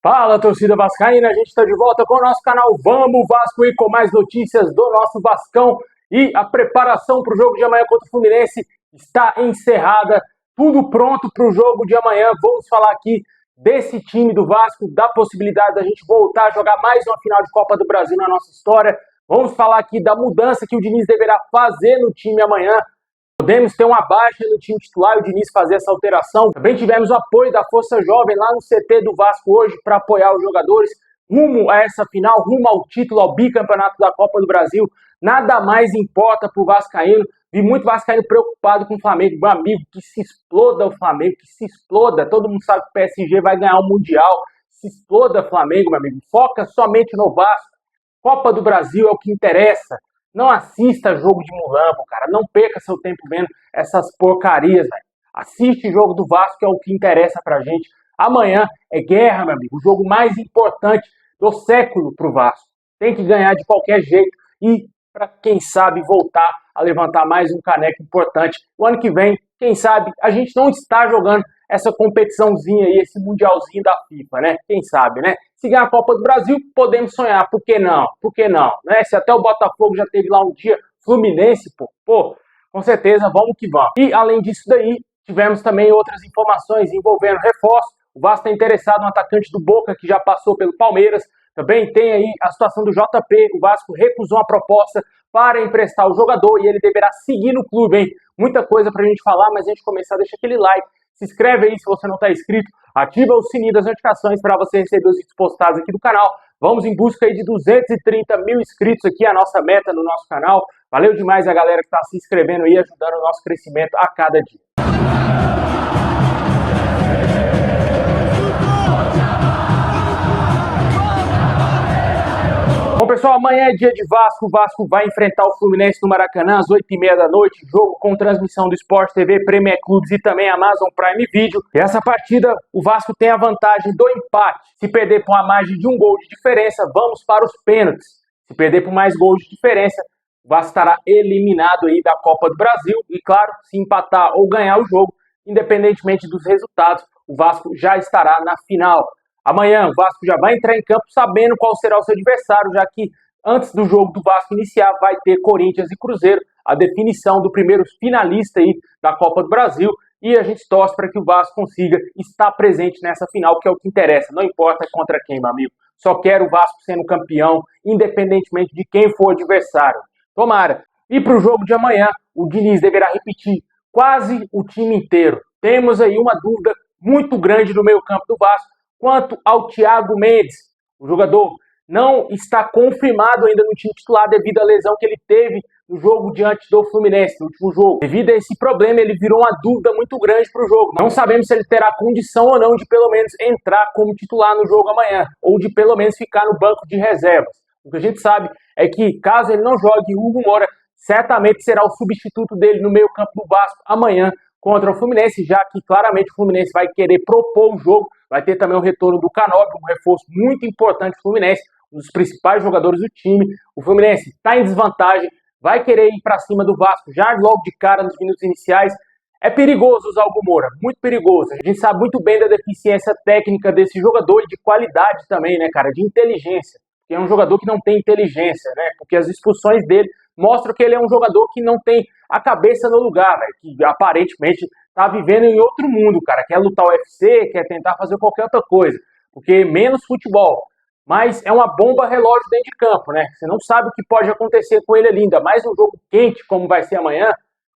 Fala, torcida vascaína, a gente está de volta com o nosso canal Vamos Vasco e com mais notícias do nosso Vascão. E a preparação para o jogo de amanhã contra o Fluminense está encerrada. Tudo pronto para o jogo de amanhã. Vamos falar aqui desse time do Vasco, da possibilidade da gente voltar a jogar mais uma final de Copa do Brasil na nossa história. Vamos falar aqui da mudança que o Diniz deverá fazer no time amanhã. Podemos ter uma baixa no time titular e o Diniz fazer essa alteração. Também tivemos o apoio da Força Jovem lá no CT do Vasco hoje para apoiar os jogadores rumo a essa final, rumo ao título, ao bicampeonato da Copa do Brasil. Nada mais importa para o vascaíno. Vi muito vascaíno preocupado com o Flamengo. Meu amigo, que se exploda o Flamengo, que se exploda. Todo mundo sabe que o PSG vai ganhar o Mundial. Se exploda o Flamengo, meu amigo. Foca somente no Vasco. Copa do Brasil é o que interessa. Não assista jogo de mulambo, cara. Não perca seu tempo vendo essas porcarias, velho. Assiste jogo do Vasco, que é o que interessa pra gente. Amanhã é guerra, meu amigo. O jogo mais importante do século pro Vasco. Tem que ganhar de qualquer jeito e, para quem sabe, voltar a levantar mais um caneco importante. O ano que vem, quem sabe, a gente não está jogando essa competiçãozinha aí, esse mundialzinho da FIFA, né? Quem sabe, né? Se ganhar a Copa do Brasil, podemos sonhar. Por que não? Por que não? Né? Se até o Botafogo já teve lá um dia, Fluminense, pô, com certeza, vamos que vamos. E, além disso daí, tivemos também outras informações envolvendo reforço. O Vasco está interessado no atacante do Boca, que já passou pelo Palmeiras. Também tem aí a situação do JP. O Vasco recusou a proposta para emprestar o jogador e ele deverá seguir no clube, hein? Muita coisa pra gente falar, mas a gente começar, deixa aquele like. Se inscreve aí se você não está inscrito, ativa o sininho das notificações para você receber os vídeos postados aqui do canal. Vamos em busca aí de 230 mil inscritos aqui, a nossa meta no nosso canal. Valeu demais a galera que está se inscrevendo aí, ajudando o nosso crescimento a cada dia. Bom, pessoal, amanhã é dia de Vasco. O Vasco vai enfrentar o Fluminense no Maracanã às 8h30 da noite. Jogo com transmissão do Sport TV, Premier Clubes e também Amazon Prime Video. E essa partida, o Vasco tem a vantagem do empate. Se perder por uma margem de um gol de diferença, vamos para os pênaltis. Se perder por mais gols de diferença, o Vasco estará eliminado aí da Copa do Brasil. E claro, se empatar ou ganhar o jogo, independentemente dos resultados, o Vasco já estará na final. Amanhã o Vasco já vai entrar em campo sabendo qual será o seu adversário, já que antes do jogo do Vasco iniciar vai ter Corinthians e Cruzeiro, a definição do primeiro finalista aí da Copa do Brasil, e a gente torce para que o Vasco consiga estar presente nessa final, que é o que interessa, não importa contra quem, meu amigo. Só quero o Vasco sendo campeão, independentemente de quem for o adversário. Tomara. E para o jogo de amanhã, o Diniz deverá repetir quase o time inteiro. Temos aí uma dúvida muito grande no meio-campo do Vasco, quanto ao Thiago Mendes. O jogador não está confirmado ainda no time titular devido à lesão que ele teve no jogo diante do Fluminense, no último jogo. Devido a esse problema, ele virou uma dúvida muito grande para o jogo. Não sabemos se ele terá condição ou não de pelo menos entrar como titular no jogo amanhã, ou de pelo menos ficar no banco de reservas. O que a gente sabe é que, caso ele não jogue, o Hugo Moura certamente será o substituto dele no meio-campo do Vasco amanhã contra o Fluminense, já que claramente o Fluminense vai querer propor o jogo. Vai ter também o retorno do Canóbio, um reforço muito importante do Fluminense, um dos principais jogadores do time. O Fluminense está em desvantagem, vai querer ir para cima do Vasco já logo de cara nos minutos iniciais. É perigoso usar o Hugo Moura, muito perigoso. A gente sabe muito bem da deficiência técnica desse jogador e de qualidade também, né, cara, de inteligência. Que é um jogador que não tem inteligência, né, porque as expulsões dele mostram que ele é um jogador que não tem a cabeça no lugar, velho, que aparentemente tá vivendo em outro mundo, cara. Quer lutar o UFC, quer tentar fazer qualquer outra coisa. Porque menos futebol. Mas é uma bomba relógio dentro de campo, né? Você não sabe o que pode acontecer com ele ali, ainda mais um jogo quente como vai ser amanhã.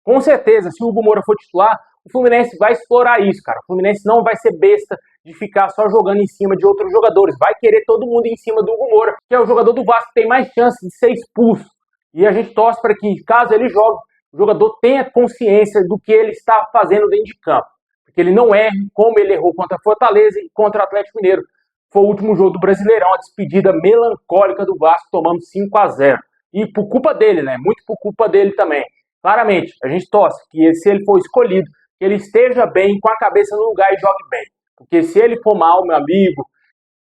Com certeza, se o Hugo Moura for titular, o Fluminense vai explorar isso, cara. O Fluminense não vai ser besta de ficar só jogando em cima de outros jogadores. Vai querer todo mundo em cima do Hugo Moura, que é o jogador do Vasco que tem mais chance de ser expulso. E a gente torce para que, caso ele jogue, o jogador tenha consciência do que ele está fazendo dentro de campo. Porque ele não erre como ele errou contra a Fortaleza e contra o Atlético Mineiro. Foi o último jogo do Brasileirão, a despedida melancólica do Vasco, tomando 5-0. E por culpa dele, né? Muito por culpa dele também. Claramente, a gente torce que se ele for escolhido, que ele esteja bem, com a cabeça no lugar e jogue bem. Porque se ele for mal, meu amigo,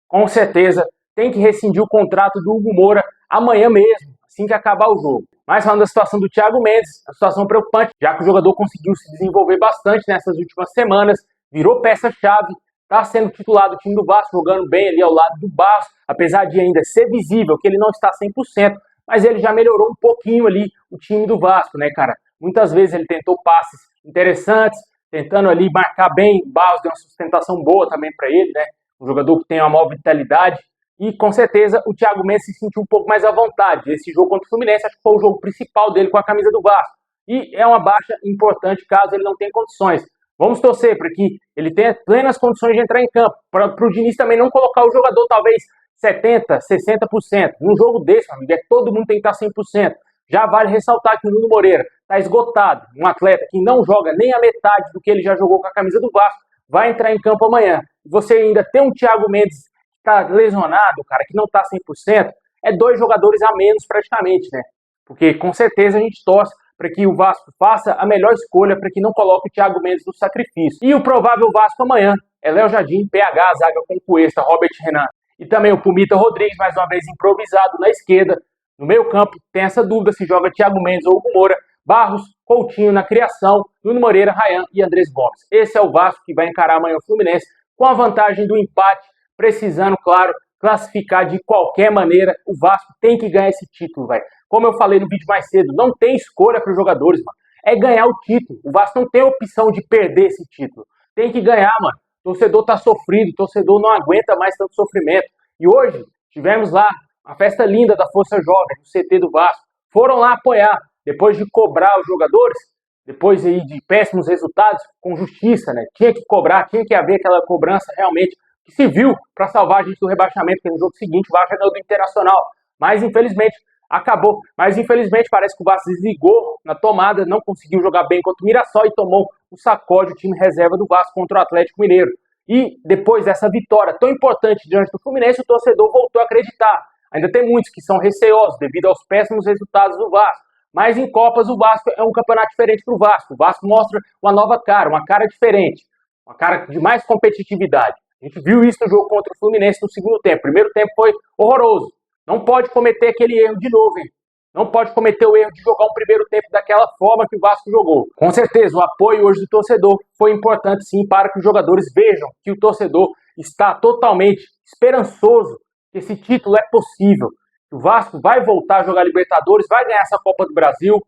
com certeza tem que rescindir o contrato do Hugo Moura amanhã mesmo, assim que acabar o jogo. Mas falando da situação do Thiago Mendes, a situação preocupante, já que o jogador conseguiu se desenvolver bastante nessas últimas semanas, virou peça-chave, está sendo titular do time do Vasco, jogando bem ali ao lado do Barros, apesar de ainda ser visível que ele não está 100%, mas ele já melhorou um pouquinho ali o time do Vasco, né, cara? Muitas vezes ele tentou passes interessantes, tentando ali marcar bem, o Barros deu uma sustentação boa também para ele, né? Um jogador que tem uma maior vitalidade, e com certeza o Thiago Mendes se sentiu um pouco mais à vontade. Esse jogo contra o Fluminense acho que foi o jogo principal dele com a camisa do Vasco, e é uma baixa importante caso ele não tenha condições. Vamos torcer para que ele tenha plenas condições de entrar em campo, para o Diniz também não colocar o jogador talvez 70%, 60%. Num jogo desse, amigo, todo mundo tem que estar 100%. Já vale ressaltar que o Nuno Moreira está esgotado, um atleta que não joga nem a metade do que ele já jogou com a camisa do Vasco, vai entrar em campo amanhã. Você ainda tem um Thiago Mendes que está lesionado, cara, que não está 100%, é 2 jogadores a menos praticamente, né? Porque com certeza a gente torce para que o Vasco faça a melhor escolha, para que não coloque o Thiago Mendes no sacrifício. E o provável Vasco amanhã é Léo Jardim, PH, zaga com Cuesta, Robert Renan e também o Pumita Rodrigues, mais uma vez improvisado na esquerda. No meio campo tem essa dúvida se joga Thiago Mendes ou Hugo Moura, Barros, Coutinho na criação, Nuno Moreira, Ryan e Andrés Gomes. Esse é o Vasco que vai encarar amanhã o Fluminense com a vantagem do empate, precisando, claro, classificar de qualquer maneira. O Vasco tem que ganhar esse título, velho. Como eu falei no vídeo mais cedo, não tem escolha para os jogadores, mano. É ganhar o título. O Vasco não tem opção de perder esse título. Tem que ganhar, mano. O torcedor tá sofrido, o torcedor não aguenta mais tanto sofrimento. E hoje tivemos lá uma festa linda da Força Jovem, do CT do Vasco. Foram lá apoiar, depois de cobrar os jogadores, depois aí de péssimos resultados, com justiça, né? Tinha que cobrar, tinha que haver aquela cobrança realmente que se viu para salvar a gente do rebaixamento, porque no jogo seguinte o Vasco ganhou do Internacional. Mas infelizmente acabou. Mas infelizmente parece que o Vasco desligou na tomada, não conseguiu jogar bem contra o Mirassol e tomou o sacode, o time reserva do Vasco contra o Atlético Mineiro. E depois dessa vitória tão importante diante do Fluminense, o torcedor voltou a acreditar. Ainda tem muitos que são receosos devido aos péssimos resultados do Vasco. Mas em Copas o Vasco é um campeonato diferente para o Vasco. O Vasco mostra uma nova cara, uma cara diferente, uma cara de mais competitividade. A gente viu isso no jogo contra o Fluminense no segundo tempo. O primeiro tempo foi horroroso. Não pode cometer aquele erro de novo, hein? Não pode cometer o erro de jogar um primeiro tempo daquela forma que o Vasco jogou. Com certeza, o apoio hoje do torcedor foi importante sim para que os jogadores vejam que o torcedor está totalmente esperançoso que esse título é possível. Que o Vasco vai voltar a jogar Libertadores, vai ganhar essa Copa do Brasil,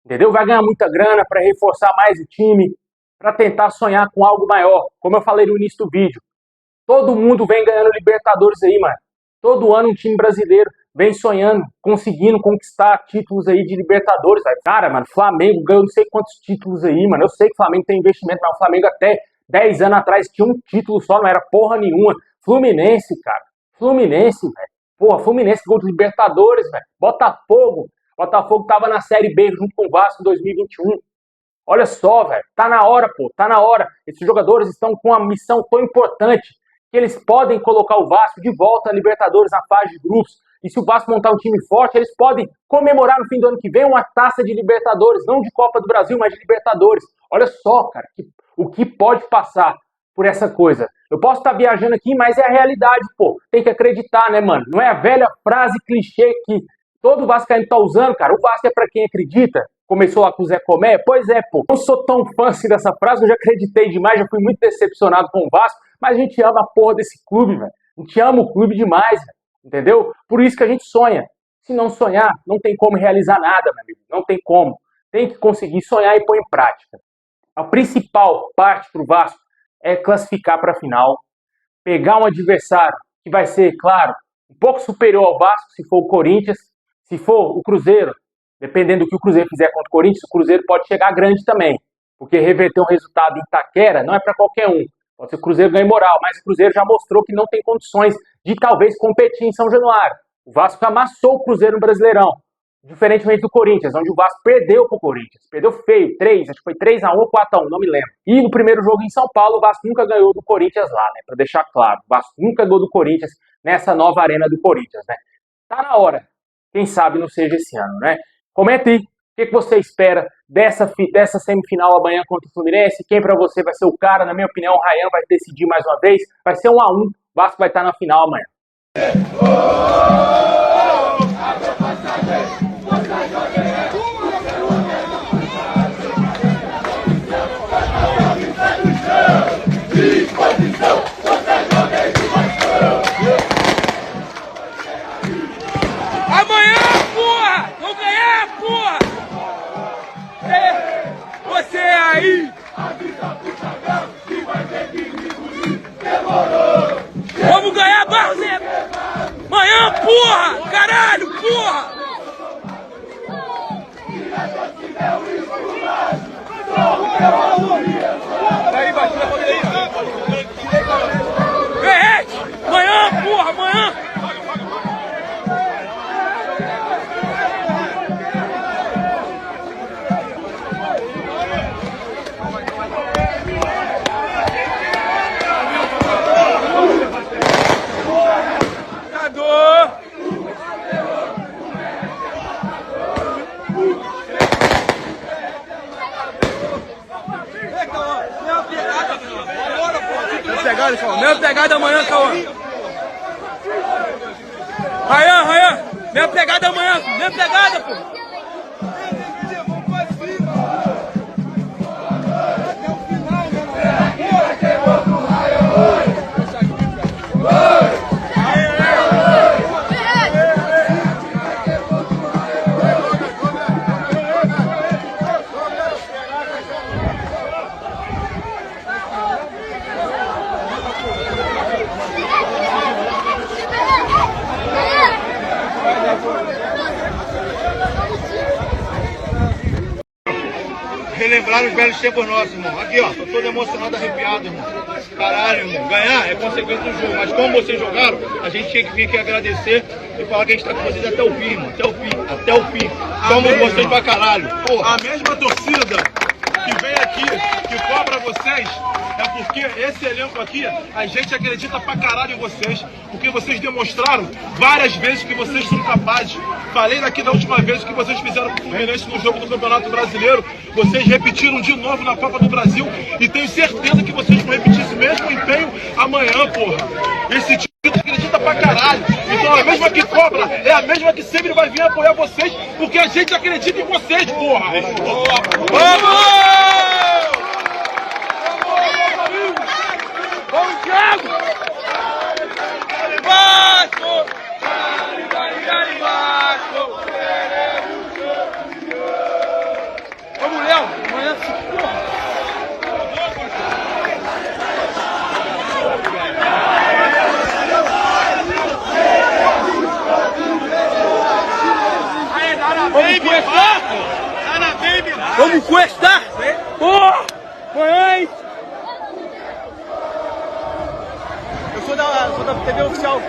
entendeu? Vai ganhar muita grana para reforçar mais o time, para tentar sonhar com algo maior. Como eu falei no início do vídeo, todo mundo vem ganhando Libertadores aí, mano. Todo ano um time brasileiro vem sonhando, conseguindo conquistar títulos aí de Libertadores. Véio. Cara, mano, Flamengo ganhou não sei quantos títulos aí, mano. Eu sei que o Flamengo tem investimento, mas o Flamengo até 10 anos atrás tinha um título só, não era porra nenhuma. Fluminense, cara. Fluminense, velho. Porra, Fluminense gol de Libertadores, velho. Botafogo. Botafogo tava na Série B junto com o Vasco em 2021. Olha só, velho. Tá na hora, pô. Tá na hora. Esses jogadores estão com uma missão tão importante que eles podem colocar o Vasco de volta a Libertadores na fase de grupos. E se o Vasco montar um time forte, eles podem comemorar no fim do ano que vem uma taça de Libertadores, não de Copa do Brasil, mas de Libertadores. Olha só, cara, o que pode passar por essa coisa. Eu posso estar viajando aqui, mas é a realidade, pô. Tem que acreditar, né, mano? Não é a velha frase clichê que todo vascaíno tá usando, cara. O Vasco é pra quem acredita. Começou lá com o Zé Comé? Pois é, pô. Não sou tão fã assim dessa frase, eu já acreditei demais, já fui muito decepcionado com o Vasco, mas a gente ama a porra desse clube, velho. A gente ama o clube demais, velho. Entendeu? Por isso que a gente sonha. Se não sonhar, não tem como realizar nada, meu amigo. Não tem como. Tem que conseguir sonhar e pôr em prática. A principal parte pro Vasco é classificar para a final, pegar um adversário que vai ser, claro, um pouco superior ao Vasco, se for o Corinthians, se for o Cruzeiro, dependendo do que o Cruzeiro fizer contra o Corinthians, o Cruzeiro pode chegar grande também, porque reverter um resultado em Itaquera não é para qualquer um. Pode ser que o Cruzeiro ganhe moral, mas o Cruzeiro já mostrou que não tem condições de talvez competir em São Januário. O Vasco amassou o Cruzeiro no Brasileirão, diferentemente do Corinthians, onde o Vasco perdeu pro Corinthians. Perdeu feio, 3, acho que foi 3-1 ou 4-1, não me lembro. E no primeiro jogo em São Paulo, o Vasco nunca ganhou do Corinthians lá, né? Pra deixar claro, o Vasco nunca ganhou do Corinthians nessa nova arena do Corinthians, né? Tá na hora. Quem sabe não seja esse ano, né? Comenta aí, o que você espera dessa semifinal amanhã contra o Fluminense? Quem pra você vai ser o cara? Na minha opinião, o Ryan vai decidir mais uma vez. Vai ser 1-1, o Vasco vai estar na final amanhã. Disposição! Mesma pegada amanhã, mesma pegada, pô. Relembrar os velhos tempos nossos, irmão. Aqui, ó, tô todo emocionado, arrepiado, irmão. Caralho, irmão. Ganhar é consequência do jogo, mas como vocês jogaram, a gente tinha que vir aqui agradecer e falar que a gente tá com vocês até o fim, irmão. Até o fim, até o fim. Somos vocês pra caralho. Porra. A mesma torcida que vem aqui, que cobra vocês, é porque esse elenco aqui, a gente acredita pra caralho em vocês, porque vocês demonstraram várias vezes que vocês são capazes. Falei daqui da última vez que vocês fizeram com o Fluminense no jogo do Campeonato Brasileiro, vocês repetiram de novo na Copa do Brasil e tenho certeza que vocês vão repetir esse mesmo empenho amanhã, porra. Esse time acredita pra caralho, então a mesma que cobra é a mesma que sempre vai vir apoiar vocês, porque a gente acredita em vocês, porra. Vamos! Vamos, Thiago! Vasco! Vasco! Vamos, Léo! Amanhã se porra! Vamos cuestar! Vamos cuestar! Porra! Mãe! Eu sou da TV oficial.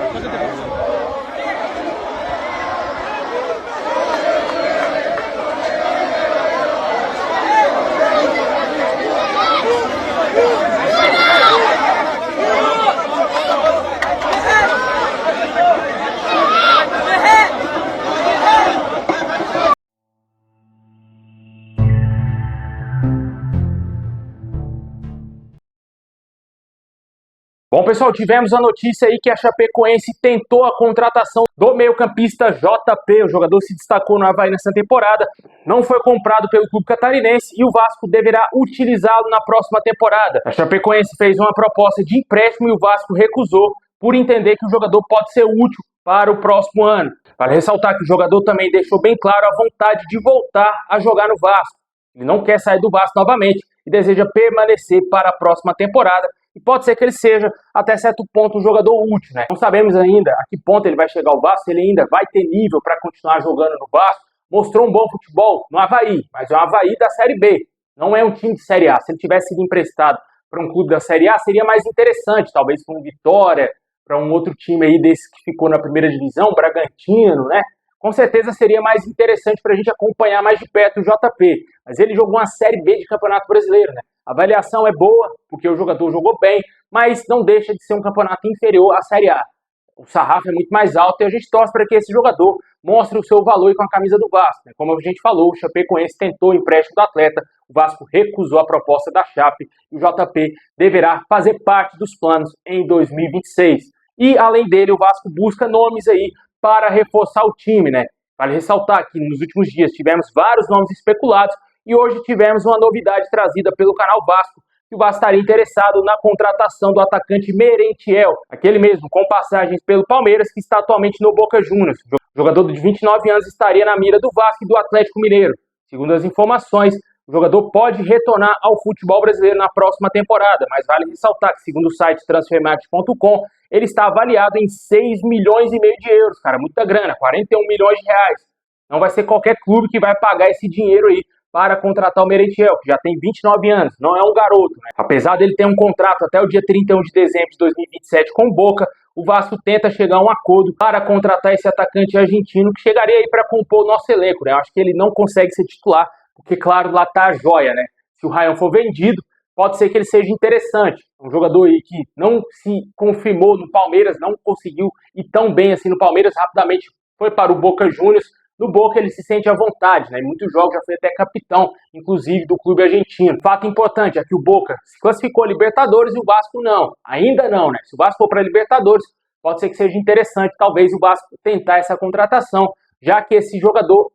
Bom, pessoal, tivemos a notícia aí que a Chapecoense tentou a contratação do meio-campista JP. O jogador se destacou no Avaí nessa temporada, não foi comprado pelo clube catarinense e o Vasco deverá utilizá-lo na próxima temporada. A Chapecoense fez uma proposta de empréstimo e o Vasco recusou por entender que o jogador pode ser útil para o próximo ano. Vale ressaltar que o jogador também deixou bem claro a vontade de voltar a jogar no Vasco. Ele não quer sair do Vasco novamente e deseja permanecer para a próxima temporada. E pode ser que ele seja, até certo ponto, um jogador útil, né? Não sabemos ainda a que ponto ele vai chegar ao Vasco, se ele ainda vai ter nível para continuar jogando no Vasco. Mostrou um bom futebol no Avaí, mas é um Avaí da Série B, não é um time de Série A. Se ele tivesse sido emprestado para um clube da Série A, seria mais interessante, talvez para um Vitória, para um outro time aí desse que ficou na primeira divisão, Bragantino, né? Com certeza seria mais interessante para a gente acompanhar mais de perto o JP. Mas ele jogou uma Série B de Campeonato Brasileiro, né? A avaliação é boa, porque o jogador jogou bem, mas não deixa de ser um campeonato inferior à Série A. O sarrafo é muito mais alto e a gente torce para que esse jogador mostre o seu valor com a camisa do Vasco, né? Como a gente falou, o Chapecoense tentou o empréstimo do atleta, o Vasco recusou a proposta da Chape e o JP deverá fazer parte dos planos em 2026. E, além dele, o Vasco busca nomes aí para reforçar o time, né? Vale ressaltar que nos últimos dias tivemos vários nomes especulados e hoje tivemos uma novidade trazida pelo canal Vasco, que o Vasco estaria interessado na contratação do atacante Merentiel, aquele mesmo com passagens pelo Palmeiras, que está atualmente no Boca Juniors. O jogador de 29 anos estaria na mira do Vasco e do Atlético Mineiro. Segundo as informações, o jogador pode retornar ao futebol brasileiro na próxima temporada, mas vale ressaltar que, segundo o site transfermarkt.com, ele está avaliado em 6 milhões e meio de euros, cara, muita grana, 41 milhões de reais. Não vai ser qualquer clube que vai pagar esse dinheiro aí para contratar o Merentiel, que já tem 29 anos, não é um garoto, né? Apesar dele ter um contrato até o dia 31 de dezembro de 2027 com o Boca, o Vasco tenta chegar a um acordo para contratar esse atacante argentino que chegaria aí para compor o nosso elenco, né? Eu acho que ele não consegue ser titular, porque, claro, lá tá a joia, né? Se o Ryan for vendido, pode ser que ele seja interessante. Um jogador aí que não se confirmou no Palmeiras, não conseguiu ir tão bem assim no Palmeiras, rapidamente foi para o Boca Juniors. No Boca ele se sente à vontade, né? Em muitos jogos já foi até capitão, inclusive do clube argentino. Fato importante é que o Boca se classificou a Libertadores e o Vasco não. Ainda não, né? Se o Vasco for para a Libertadores, pode ser que seja interessante, talvez, o Vasco tentar essa contratação, já que esse jogador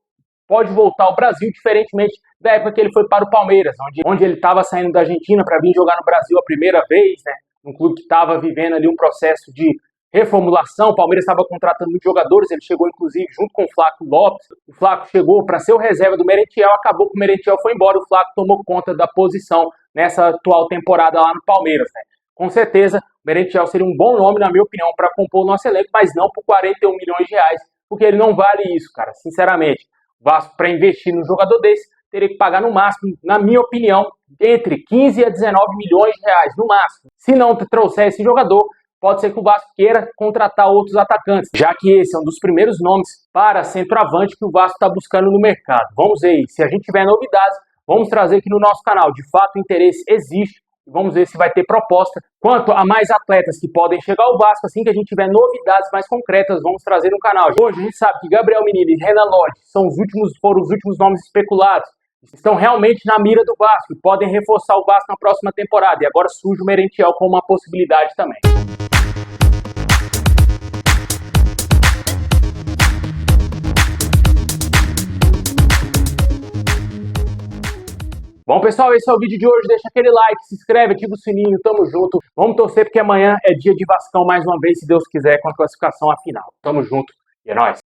pode voltar ao Brasil, diferentemente da época que ele foi para o Palmeiras, onde ele estava saindo da Argentina para vir jogar no Brasil a primeira vez, né? Um clube que estava vivendo ali um processo de reformulação. O Palmeiras estava contratando muitos jogadores, ele chegou inclusive junto com o Flaco Lopes. O Flaco chegou para ser o reserva do Merentiel, acabou que o Merentiel foi embora, o Flaco tomou conta da posição nessa atual temporada lá no Palmeiras, né? Com certeza, o Merentiel seria um bom nome, na minha opinião, para compor o nosso elenco, mas não por 41 milhões de reais, porque ele não vale isso, cara, sinceramente. O Vasco, para investir num jogador desse, teria que pagar no máximo, na minha opinião, entre 15 a 19 milhões de reais, no máximo. Se não trouxer esse jogador, pode ser que o Vasco queira contratar outros atacantes, já que esse é um dos primeiros nomes para centroavante que o Vasco está buscando no mercado. Vamos ver, se a gente tiver novidades, vamos trazer aqui no nosso canal. De fato, o interesse existe. Vamos ver se vai ter proposta. Quanto a mais atletas que podem chegar ao Vasco, assim que a gente tiver novidades mais concretas, vamos trazer no canal. Hoje a gente sabe que Gabriel Menino e Renan Lodge foram os últimos nomes especulados. Estão realmente na mira do Vasco e podem reforçar o Vasco na próxima temporada. E agora surge o Merentiel como uma possibilidade também. Bom, pessoal, esse é o vídeo de hoje. Deixa aquele like, se inscreve, ativa o sininho, tamo junto. Vamos torcer porque amanhã é dia de Vascão mais uma vez, se Deus quiser, com a classificação à final. Tamo junto e é nóis.